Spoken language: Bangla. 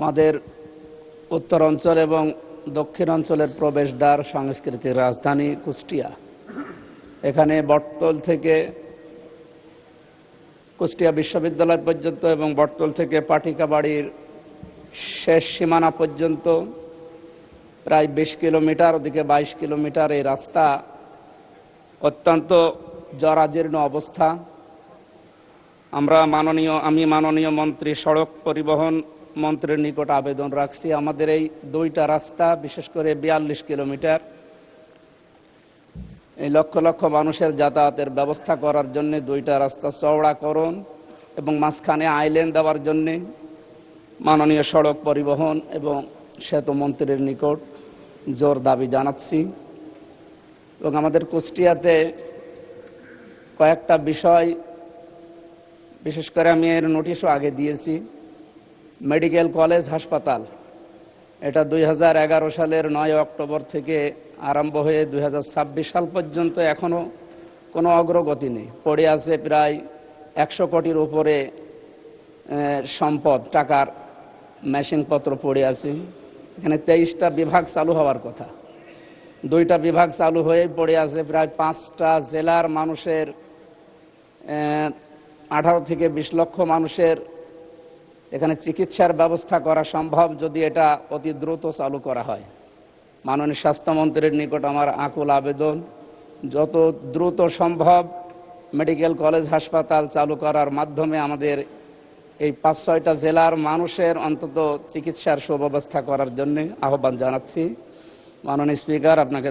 আমাদের উত্তর অঞ্চল এবং দক্ষিণ অঞ্চলের প্রবেশদ্বার সাংস্কৃতিক রাজধানী কুষ্টিয়া। এখানে বটতল থেকে কুষ্টিয়া বিশ্ববিদ্যালয় পর্যন্ত এবং বটতল থেকে পাটিকাবাড়ির শেষ সীমানা পর্যন্ত প্রায় 20 কিলোমিটার, ওদিকে 22 কিলোমিটার এই রাস্তা অত্যন্ত জরাজীর্ণ অবস্থা। আমি মাননীয় মন্ত্রী, সড়ক পরিবহন মন্ত্রীর নিকট আবেদন রাখছি, আমাদের এই দুইটা রাস্তা, বিশেষ করে 42 কিলোমিটার, এই লক্ষ লক্ষ মানুষের যাতায়াতের ব্যবস্থা করার জন্য দুইটা রাস্তা চওড়াকরণ এবং মাঝখানে আইল্যান্ড দেওয়ার জন্য মাননীয় সড়ক পরিবহন এবং সেতু মন্ত্রীর নিকট জোর দাবি জানাচ্ছি। এবং আমাদের কুষ্টিয়াতে কয়েকটা বিষয়, বিশেষ করে আমি এর নোটিশও আগে দিয়েছি। মেডিকেল কলেজ হাসপাতাল, এটা 2011 সালের 9 অক্টোবর থেকে আরম্ভ হয়ে 2026 সাল পর্যন্ত এখনও কোনো অগ্রগতি নেই। পড়ে আছে প্রায় 100 কোটির উপরে সম্পদ, টাকার মেশিনপত্র পড়ে আছে। এখানে 23টা বিভাগ চালু হওয়ার কথা, 2টা বিভাগ চালু হয়ে পড়ে আছে। প্রায় 5টা জেলার মানুষের 18 থেকে 20 লক্ষ মানুষের এখানে চিকিৎসার ব্যবস্থা করা সম্ভব যদি এটা অতি দ্রুত চালু করা হয়। মাননীয় স্বাস্থ্যমন্ত্রীর নিকট আমার আকুল আবেদন, যত দ্রুত সম্ভব মেডিকেল কলেজ হাসপাতাল চালু করার মাধ্যমে আমাদের এই 5-6টা জেলার মানুষের অন্তত চিকিৎসার সুব্যবস্থা করার জন্য আহ্বান জানাচ্ছি। মাননীয় স্পিকার, আপনাকে